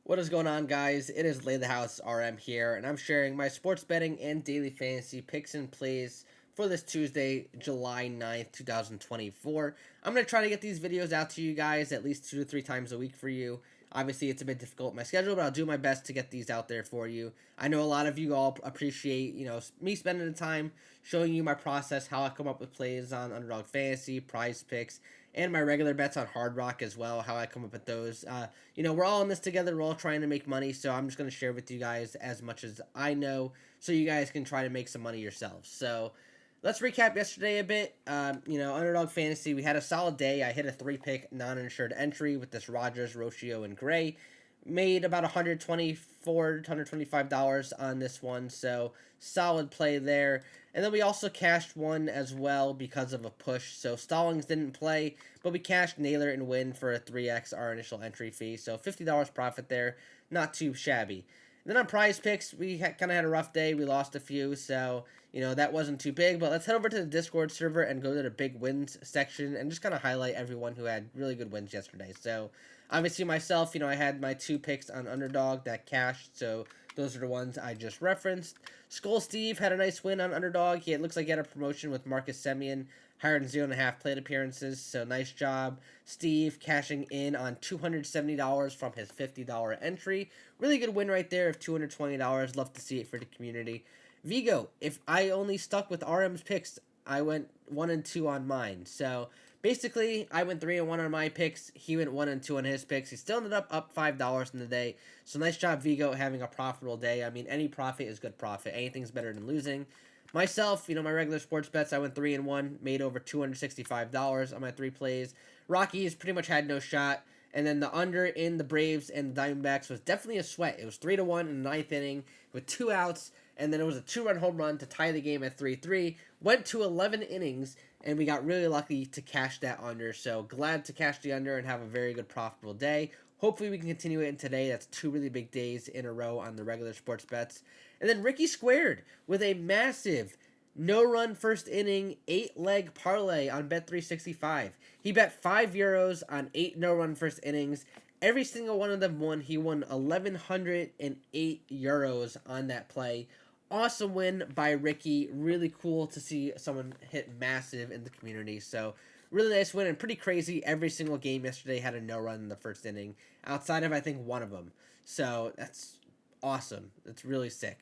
What is going on, guys? It is Lay the House RM here, and I'm sharing my sports betting and daily fantasy picks and plays for this Tuesday, July 9th, 2024. I'm going to try to get these videos out to you guys at least 2 to 3 times a week for you. Obviously, it's a bit difficult in my schedule, but I'll do my best to get these out there for you. I know a lot of you all appreciate, me spending the time showing you my process, how I come up with plays on Underdog Fantasy, Prize Picks, and my regular bets on Hard Rock as well, how I come up with those. We're all in this together. We're all trying to make money, so I'm just going to share with you guys as much as I know so you guys can try to make some money yourselves. So let's recap yesterday a bit. Underdog Fantasy, we had a solid day. I hit a 3-pick non-insured entry with this Rogers, Rocio, and Gray. Made about $124, $125 on this one, so solid play there. And then we also cashed one as well because of a push. So Stallings didn't play, but we cashed Naylor and Win for a 3x our initial entry fee. So $50 profit there, not too shabby. And then on Prize Picks, we kind of had a rough day. We lost a few, so that wasn't too big. But let's head over to the Discord server and go to the big wins section and just kind of highlight everyone who had really good wins yesterday. So obviously myself, I had my 2 picks on Underdog that cashed, so those are the ones I just referenced. Skull Steve had a nice win on Underdog. It looks like he had a promotion with Marcus Semien, higher than 0.5 plate appearances, so nice job. Steve cashing in on $270 from his $50 entry. Really good win right there of $220. Love to see it for the community. Vigo, if I only stuck with RM's picks, I went 1 and 2 on mine. So basically, I went 3 and 1 on my picks. He went 1 and 2 on his picks. He still ended up $5 in the day. So nice job, Vigo, having a profitable day. I mean, any profit is good profit. Anything's better than losing. Myself, my regular sports bets, I went 3 and 1, made over $265 on my 3 plays. Rockies pretty much had no shot. And then the under in the Braves and the Diamondbacks was definitely a sweat. It was 3-1 in the 9th inning with 2 outs. And then it was a 2-run home run to tie the game at 3-3. Went to 11 innings, and we got really lucky to cash that under. So glad to cash the under and have a very good profitable day. Hopefully we can continue it in today. That's 2 really big days in a row on the regular sports bets. And then Ricky squared with a massive no-run first inning 8-leg parlay on Bet365. He bet €5 on 8 no-run first innings. Every single one of them won. He won 1,108 euros on that play. Awesome win by Ricky. Really cool to see someone hit massive in the community. So really nice win and pretty crazy. Every single game yesterday had a no run in the first inning, outside of I think one of them. So that's awesome. That's really sick.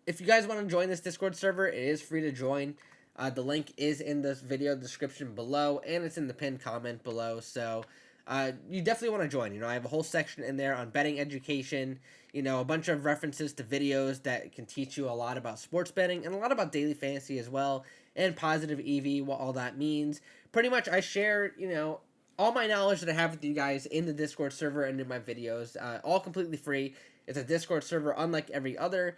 If you guys want to join this Discord server, it is free to join. The link is in this video description below, and it's in the pinned comment below. So you definitely want to join. I have a whole section in there on betting education, a bunch of references to videos that can teach you a lot about sports betting and a lot about daily fantasy as well, and positive EV, what all that means. Pretty much I share, all my knowledge that I have with you guys in the Discord server and in my videos, all completely free. It's a Discord server unlike every other.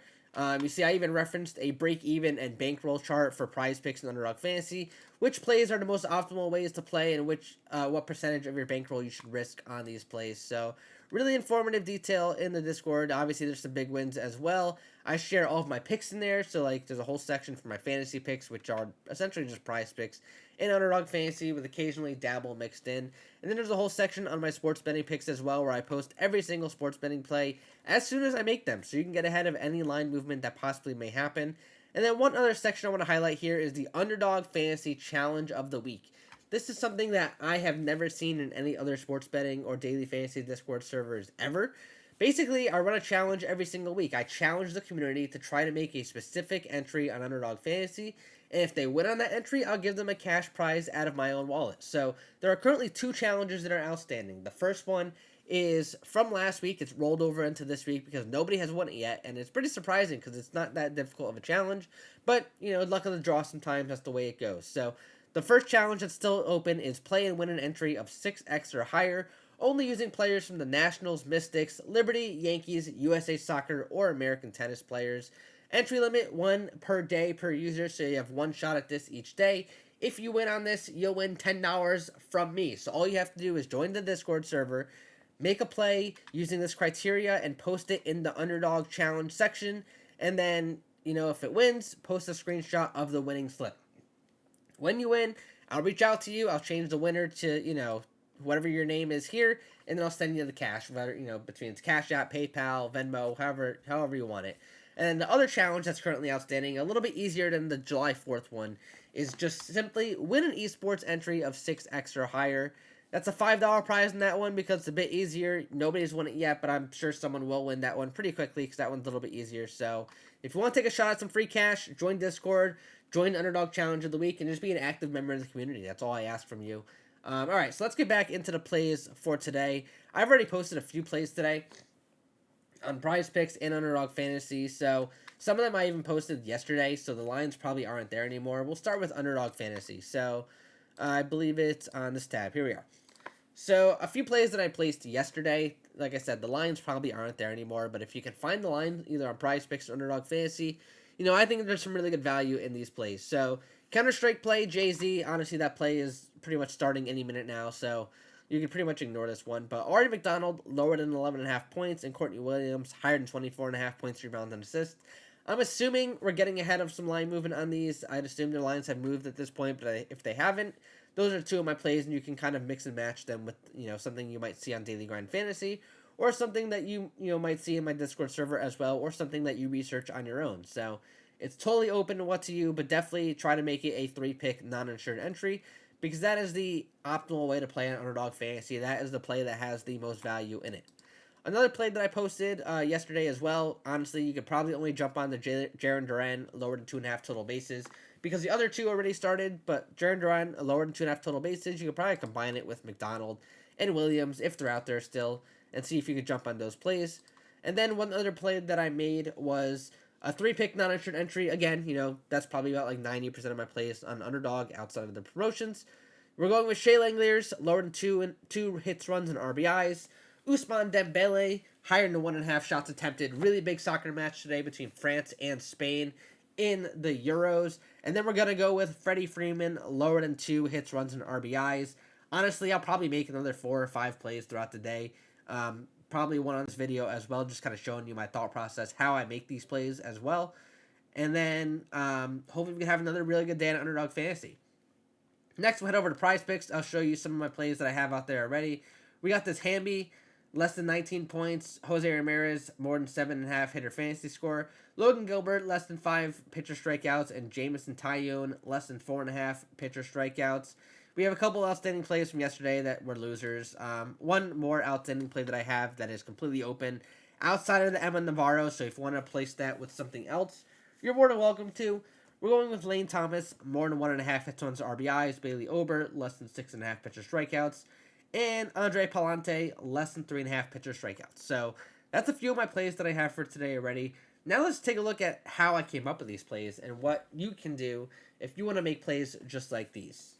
You see, I even referenced a break-even and bankroll chart for Prize Picks and Underdog Fantasy, which plays are the most optimal ways to play, and what percentage of your bankroll you should risk on these plays. So, really informative detail in the Discord. Obviously, there's some big wins as well. I share all of my picks in there, so there's a whole section for my fantasy picks, which are essentially just Prize Picks, and Underdog Fantasy with occasionally dabble mixed in. And then there's a whole section on my sports betting picks as well, where I post every single sports betting play as soon as I make them, so you can get ahead of any line movement that possibly may happen. And then one other section I want to highlight here is the Underdog Fantasy Challenge of the Week. This is something that I have never seen in any other sports betting or daily fantasy Discord servers ever. Basically, I run a challenge every single week. I challenge the community to try to make a specific entry on Underdog Fantasy, and if they win on that entry, I'll give them a cash prize out of my own wallet. So there are currently 2 challenges that are outstanding. The first one is from last week. It's rolled over into this week because nobody has won it yet, and it's pretty surprising because it's not that difficult of a challenge, but luck of the draw sometimes, that's the way it goes. So the first challenge that's still open is play and win an entry of 6x or higher, only using players from the Nationals, Mystics, Liberty, Yankees, USA Soccer, or American tennis players. Entry limit 1 per day per user, so you have 1 shot at this each day. If you win on this, you'll win $10 from me. So all you have to do is join the Discord server, make a play using this criteria, and post it in the Underdog Challenge section. And then, if it wins, post a screenshot of the winning slip. When you win, I'll reach out to you. I'll change the winner to, whatever your name is here, and then I'll send you the cash, whether, between it's Cash App, PayPal, Venmo, however you want it. And the other challenge that's currently outstanding, a little bit easier than the July 4th one, is just simply win an esports entry of 6x or higher. That's a $5 prize in that one because it's a bit easier. Nobody's won it yet, but I'm sure someone will win that one pretty quickly because that one's a little bit easier. So if you want to take a shot at some free cash, join Discord, join the Underdog Challenge of the Week, and just be an active member of the community. That's all I ask from you. All right, so let's get back into the plays for today. I've already posted a few plays today on Prizepicks and Underdog Fantasy, so some of them I even posted yesterday, so the lines probably aren't there anymore. We'll start with Underdog Fantasy. So I believe it's on this tab. Here we are. So a few plays that I placed yesterday, like I said, the lines probably aren't there anymore, but if you can find the line either on Prizepicks or Underdog Fantasy, I think there's some really good value in these plays. So Counter-Strike play, Jay-Z, honestly, that play is pretty much starting any minute now, so you can pretty much ignore this one. But Artie McDonald, lower than 11.5 points, and Courtney Williams, higher than 24.5 points, rebounds, and assists. I'm assuming we're getting ahead of some line movement on these. I'd assume their lines have moved at this point, but if they haven't, those are two of my plays, and you can kind of mix and match them with, something you might see on Daily Grind Fantasy, or something that you might see in my Discord server as well, or something that you research on your own. So it's totally open to what to you, but definitely try to make it a 3-pick non-insured entry, because that is the optimal way to play on Underdog Fantasy. That is the play that has the most value in it. Another play that I posted yesterday as well, honestly, you could probably only jump on the Jaren Duran lower than 2.5 total bases, because the other two already started, but Jaren Duran lower than 2.5 total bases, you could probably combine it with McDonald and Williams if they're out there still, and see if you could jump on those plays. And then one other play that I made was a 3-pick non-insured entry. Again, that's probably about like 90% of my plays on Underdog outside of the promotions. We're going with Shea Langeliers, lower than 2 hits, runs, and RBIs. Ousmane Dembele, higher than 1.5 shots attempted. Really big soccer match today between France and Spain in the Euros. And then we're going to go with Freddie Freeman, lower than 2 hits, runs, and RBIs. Honestly, I'll probably make another 4 or 5 plays throughout the day. Probably one on this video as well, just kind of showing you my thought process, how I make these plays as well. And then hopefully we can have another really good day on Underdog Fantasy. Next, we'll head over to Prizepicks. I'll show you some of my plays that I have out there already. We got this Hamby, less than 19 points. Jose Ramirez, more than 7.5 hitter fantasy score. Logan Gilbert, less than 5 pitcher strikeouts. And Jamison Tyone, less than 4.5 pitcher strikeouts. We have a couple outstanding plays from yesterday that were losers. One more outstanding play that I have that is completely open outside of the Emma Navarro. So if you want to place that with something else, you're more than welcome to. We're going with Lane Thomas, more than 1.5 hits, runs, RBIs. Bailey Ober, less than 6.5 pitcher strikeouts. And Andre Palante, less than 3.5 pitcher strikeouts. So that's a few of my plays that I have for today already. Now let's take a look at how I came up with these plays and what you can do if you want to make plays just like these.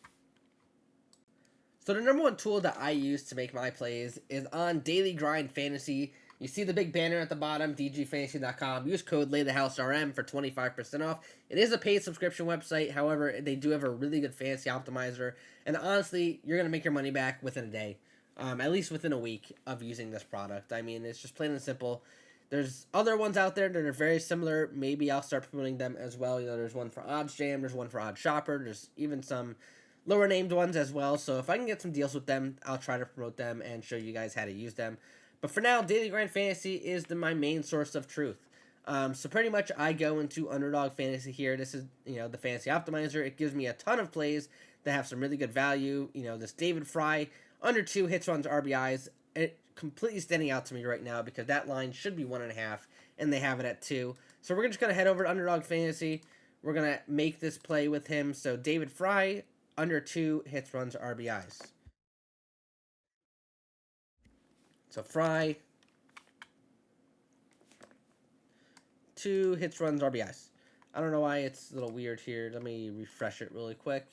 So the number one tool that I use to make my plays is on Daily Grind Fantasy. You see the big banner at the bottom, dgfantasy.com. Use code LayTheHouseRM for 25% off. It is a paid subscription website. However, they do have a really good fantasy optimizer. And honestly, you're going to make your money back within a day. At least within a week of using this product. I mean, it's just plain and simple. There's other ones out there that are very similar. Maybe I'll start promoting them as well. There's one for OddsJam. There's one for OddsShopper. There's even some lower named ones as well. So if I can get some deals with them, I'll try to promote them and show you guys how to use them. But for now, Daily Grind Fantasy is my main source of truth. So pretty much I go into Underdog Fantasy here. This is, the fantasy optimizer. It gives me a ton of plays that have some really good value. This David Fry, under 2 hits, runs, RBIs. It completely standing out to me right now because that line should be 1.5, and they have it at 2. So we're just going to head over to Underdog Fantasy. We're going to make this play with him. So David Fry, under 2 hits, runs, RBIs. So Fry, 2 hits, runs, RBIs. I don't know why it's a little weird here. Let me refresh it really quick.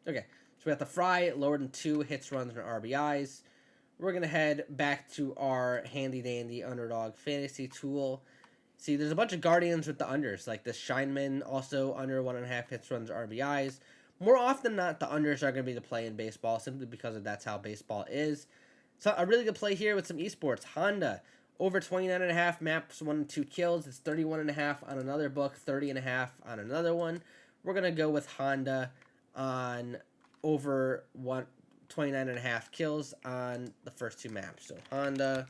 Okay, so we got the Fry, lower than 2 hits, runs, and RBIs. We're going to head back to our handy-dandy Underdog Fantasy tool. See, there's a bunch of Guardians with the unders, like this Shineman, also under 1.5 hits, runs, RBIs. More often than not, the unders are going to be the play in baseball, simply because that's how baseball is. So a really good play here with some esports. Honda, over 29.5 maps, 1 and 2 kills. It's 31.5 on another book, 30.5 on another one. We're going to go with Honda on over 29.5 kills on the first 2 maps. So Honda,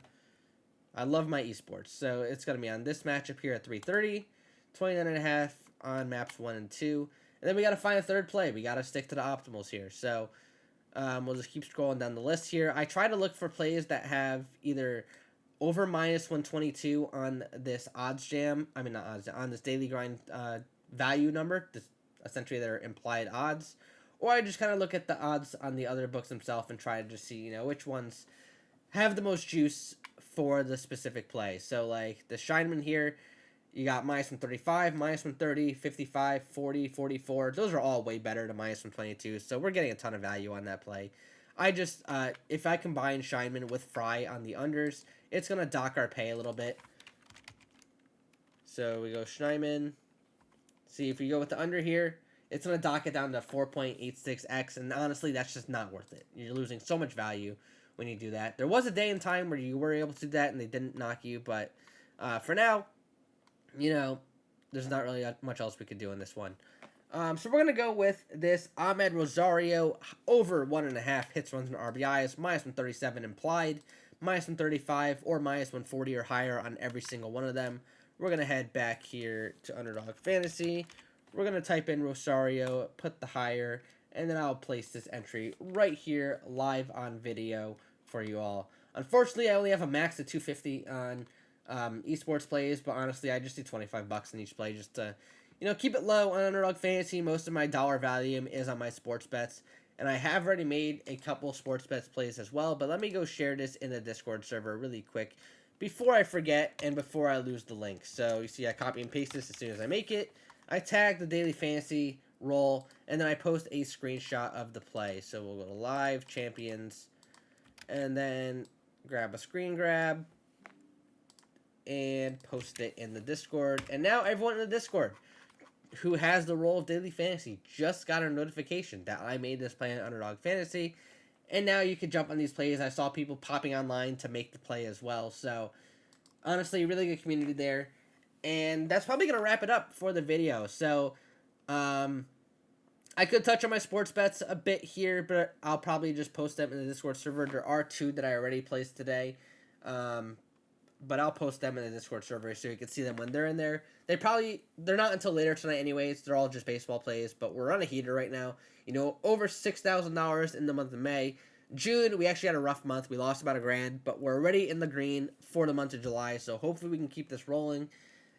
I love my esports. So it's going to be on this matchup here at 3:30, 29.5 on maps 1 and 2. And then we got to find a third play. We got to stick to the optimals here. So we'll just keep scrolling down the list here. I try to look for plays that have either over -122 on this OddsJam. I mean, not odds, on this daily grind value number, this, essentially their implied odds. Or I just kind of look at the odds on the other books themselves and try to just see, you know, which ones have the most juice for the specific play. So, like, the Shineman here, you got -135, -130, 55, 40, 44. Those are all way better than -122, so we're getting a ton of value on that play. I just, if I combine Shineman with Fry on the unders, it's going to dock our pay a little bit. So we go Shineman. See, if we go with the under here, it's going to dock it down to 4.86x, and honestly, that's just not worth it. You're losing so much value when you do that. There was a day and time where you were able to do that, and they didn't knock you, but for now, you know, there's not really much else we could do in this one. So we're going to go with this Ahmed Rosario over 1.5 hits, runs, and RBIs, -137 implied, -135, or -140 or higher on every single one of them. We're going to head back here to Underdog Fantasy. We're going to type in Rosario, put the higher, and then I'll place this entry right here live on video for you all. Unfortunately, I only have a max of 250 on esports plays, but honestly, I just do $25 in each play just to, you know, keep it low on Underdog Fantasy. Most of my dollar volume is on my sports bets, and I have already made a couple sports bets plays as well, but let me go share this in the Discord server really quick before I forget and before I lose the link. So you see I copy and paste this as soon as I make it. I tag the daily fantasy roll, and then I post a screenshot of the play. So we'll go to live champions, and then grab a screen grab and post it in the Discord. And now everyone in the Discord who has the role of daily fantasy just got a notification that I made this play on Underdog Fantasy. And now you can jump on these plays. I saw people popping online to make the play as well. So honestly, really good community there. And that's probably going to wrap it up for the video. So I could touch on my sports bets a bit here, but I'll probably just post them in the Discord server. There are 2 that I already placed today. But I'll post them in the Discord server so you can see them when they're in there. They're not until later tonight anyways. They're all just baseball plays, but we're on a heater right now. You know, over $6,000 in the month of May. June, we actually had a rough month. We lost about $1,000, but we're already in the green for the month of July, so hopefully we can keep this rolling.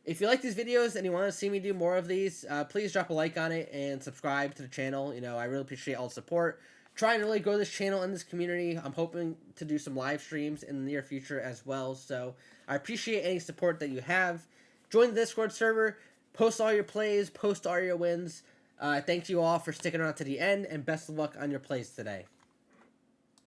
If you like these videos and you want to see me do more of these, please drop a like on it and subscribe to the channel. You know, I really appreciate all the support. Trying to really grow this channel and this community. I'm hoping to do some live streams in the near future as well. So I appreciate any support that you have. Join the Discord server. Post all your plays. Post all your wins. Thank you all for sticking around to the end, and best of luck on your plays today.